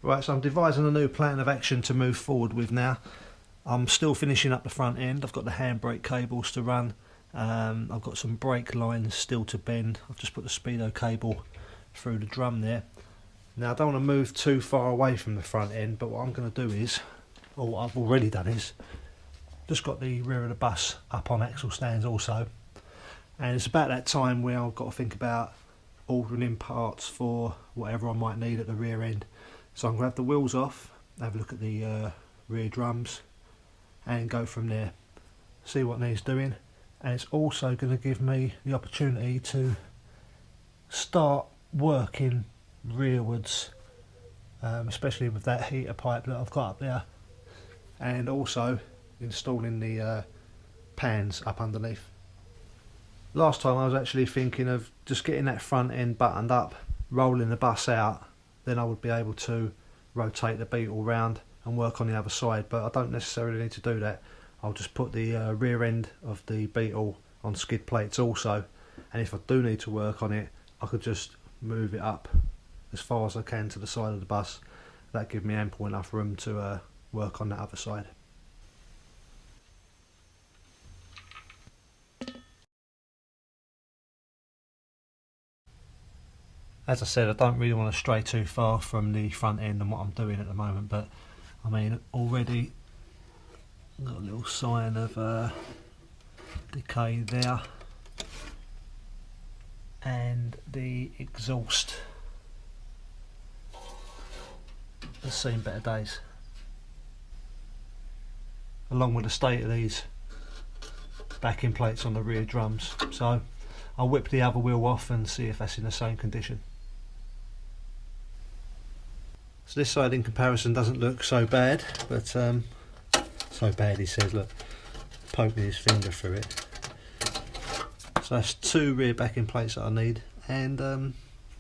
Right, so I'm devising a new plan of action to move forward with now. I'm still finishing up the front end. I've got the handbrake cables to run. I've got some brake lines still to bend. I've just put the speedo cable through the drum there. Now I don't want to move too far away from the front end, but what I'm going to do is, or what I've already done is, just got the rear of the bus up on axle stands also. And it's about that time where I've got to think about ordering in parts for whatever I might need at the rear end. So I'm going to have the wheels off, have a look at the rear drums and go from there. See what needs doing, and it's also going to give me the opportunity to start working rearwards, especially with that heater pipe that I've got up there, and also installing the pans up underneath. Last time I was actually thinking of just getting that front end buttoned up, rolling the bus out, then I would be able to rotate the Beetle round and work on the other side, but I don't necessarily need to do that. I'll just put the rear end of the Beetle on skid plates also, and if I do need to work on it, I could just move it up as far as I can to the side of the bus. That gives me ample enough room to work on that other side. As I said, I don't really want to stray too far from the front end and what I'm doing at the moment, but I mean, already got a little sign of decay there, and the exhaust has seen better days, along with the state of these backing plates on the rear drums. So I'll whip the other wheel off and see if that's in the same condition. So this side in comparison doesn't look so bad, but so bad he says, look, poking his finger through it. So that's two rear backing plates that I need, and I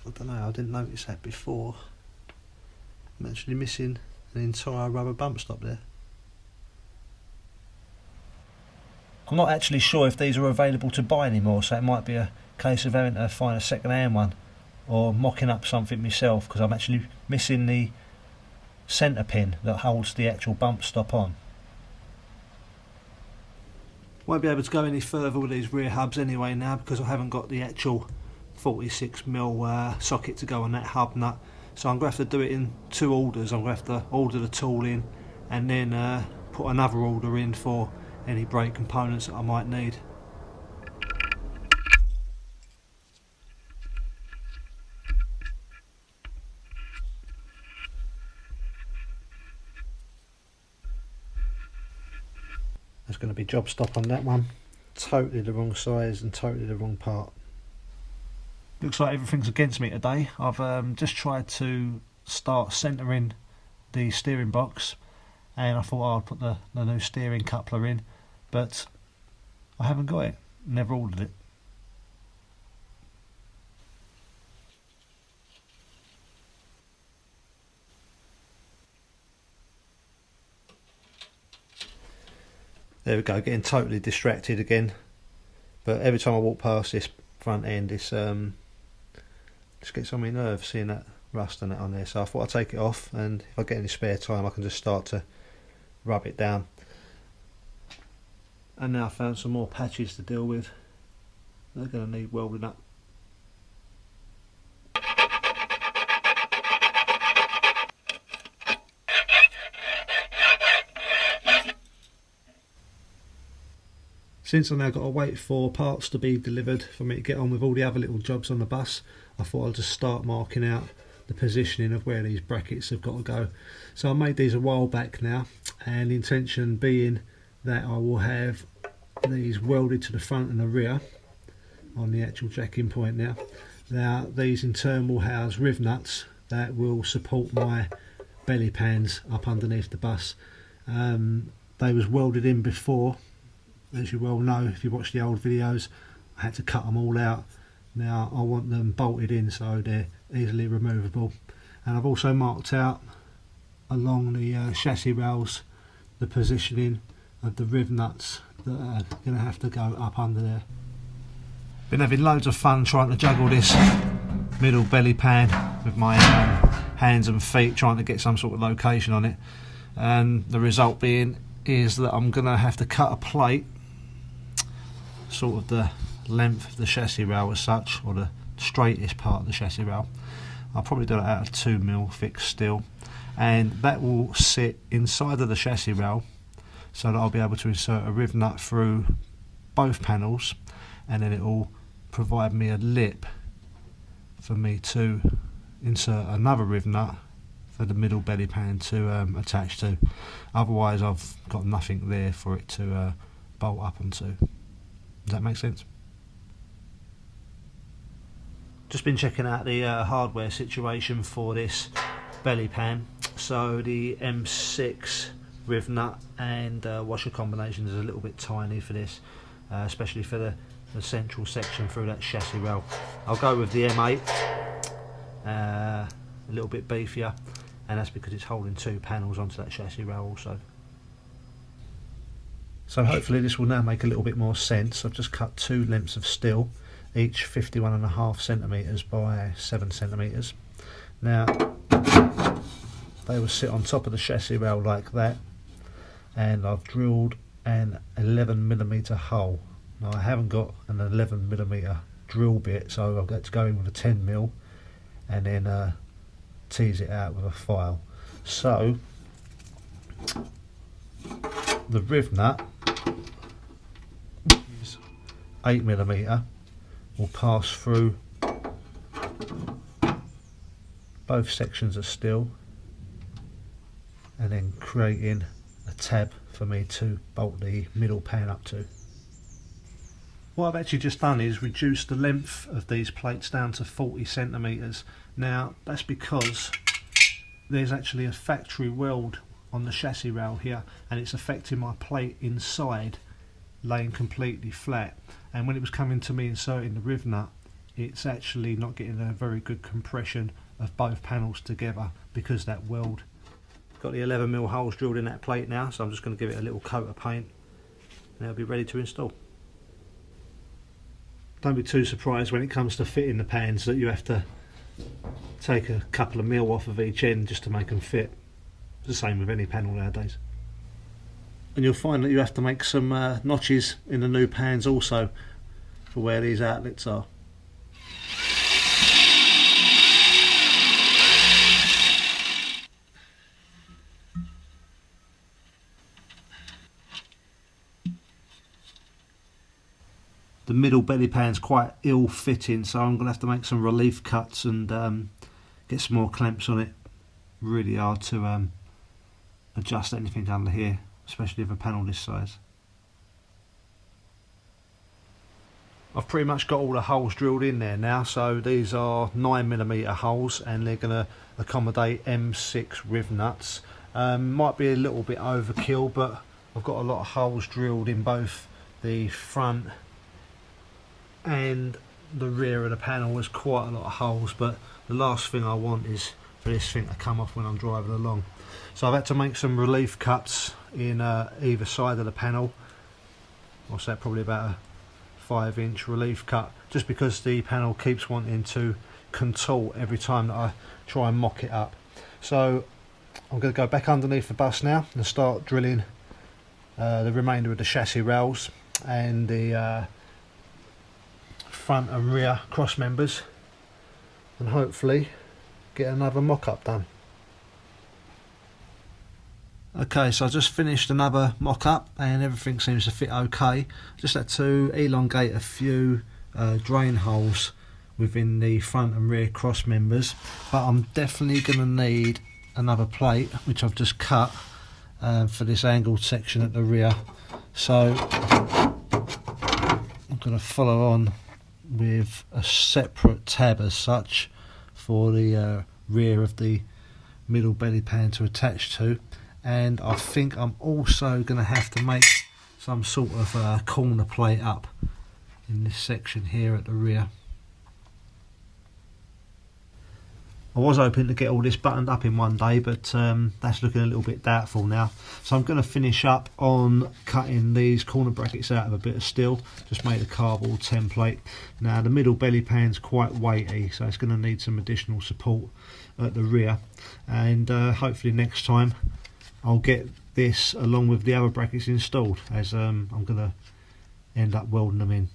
don't know, I didn't notice that before. I'm actually missing an entire rubber bump stop there. I'm not actually sure if these are available to buy anymore, so it might be a case of having to find a second-hand one or mocking up something myself, because I'm actually missing the centre pin that holds the actual bump stop on. Won't be able to go any further with these rear hubs anyway now, because I haven't got the actual 46mm socket to go on that hub nut. So I'm going to have to do it in two orders. I'm going to have to order the tool in and then put another order in for any brake components that I might need. There's going to be job stop on that one. Totally the wrong size and totally the wrong part. Looks like everything's against me today. I've just tried to start centering the steering box, and I thought I'd put the new steering coupler in, but I haven't got it. Never ordered it. There we go, getting totally distracted again. But every time I walk past this front end, it's just gets on my nerves seeing that rust and that on there. So I thought I'd take it off, and if I get any spare time, I can just start to rub it down. And now I found some more patches to deal with. They're going to need welding up. Since I've now got to wait for parts to be delivered for me to get on with all the other little jobs on the bus, I thought I'd just start marking out the positioning of where these brackets have got to go. So I made these a while back now, and the intention being that I will have these welded to the front and the rear on the actual jacking point now. Now these in turn will house riv nuts that will support my belly pans up underneath the bus. They was welded in before. As you well know, if you watch the old videos, I had to cut them all out. Now I want them bolted in so they're easily removable. And I've also marked out along the chassis rails the positioning of the riv nuts that are going to have to go up under there. Been having loads of fun trying to juggle this middle belly pan with my hands and feet trying to get some sort of location on it, and the result being is that I'm going to have to cut a plate sort of the length of the chassis rail as such, or the straightest part of the chassis rail. I'll probably do it out of 2mm thick steel, and that will sit inside of the chassis rail so that I'll be able to insert a riv nut through both panels, and then it will provide me a lip for me to insert another riv nut for the middle belly pan to attach to. Otherwise I've got nothing there for it to bolt up onto. Does that make sense? Just been checking out the hardware situation for this belly pan. So the M6 riv nut and washer combination is a little bit tiny for this, especially for the central section through that chassis rail. I'll go with the M8, a little bit beefier, and that's because it's holding 2 panels onto that chassis rail also. So hopefully this will now make a little bit more sense. I've just cut 2 lengths of steel, each 51.5 centimetres by 7 centimetres. Now they will sit on top of the chassis rail like that, and I've drilled an 11mm hole. Now I haven't got an 11mm drill bit, so I've got to go in with a 10mm and then tease it out with a file. So the riv nut is 8mm, will pass through both sections of steel and then creating a tab for me to bolt the middle pan up to. What I've actually just done is reduce the length of these plates down to 40 centimetres. Now that's because there's actually a factory weld on the chassis rail here, and it's affecting my plate inside laying completely flat, and when it was coming to me inserting the riv nut, it's actually not getting a very good compression of both panels together because that weld. Got the 11mm holes drilled in that plate now, so I'm just going to give it a little coat of paint and it'll be ready to install. Don't be too surprised when it comes to fitting the pans that you have to take a couple of mil off of each end just to make them fit. It's the same with any panel nowadays. And you'll find that you have to make some notches in the new pans also for where these outlets are. The middle belly pan's quite ill fitting, so I'm going to have to make some relief cuts and get some more clamps on it. Really hard to adjust anything under here, especially with a panel this size. I've pretty much got all the holes drilled in there now, so these are 9mm holes and they're going to accommodate M6 riv nuts. Might be a little bit overkill, but I've got a lot of holes drilled in both the front and the rear of the panel. There's quite a lot of holes, but the last thing I want is for this thing to come off when I'm driving along. So I've had to make some relief cuts in either side of the panel. What's that, probably about a 5-inch relief cut, just because the panel keeps wanting to contort every time that I try and mock it up. So I'm going to go back underneath the bus now and start drilling the remainder of the chassis rails and the front and rear cross members, and hopefully get another mock-up done. Okay, so I just finished another mock-up and everything seems to fit okay. Just had to elongate a few drain holes within the front and rear cross members, but I'm definitely going to need another plate, which I've just cut for this angled section at the rear. So I'm going to follow on with a separate tab as such for the rear of the middle belly pan to attach to, and I think I'm also going to have to make some sort of corner plate up in this section here at the rear. I was hoping to get all this buttoned up in one day, but that's looking a little bit doubtful now. So I'm going to finish up on cutting these corner brackets out of a bit of steel. Just made a cardboard template. Now the middle belly pan's quite weighty, so it's going to need some additional support at the rear, and hopefully next time I'll get this along with the other brackets installed, as I'm going to end up welding them in.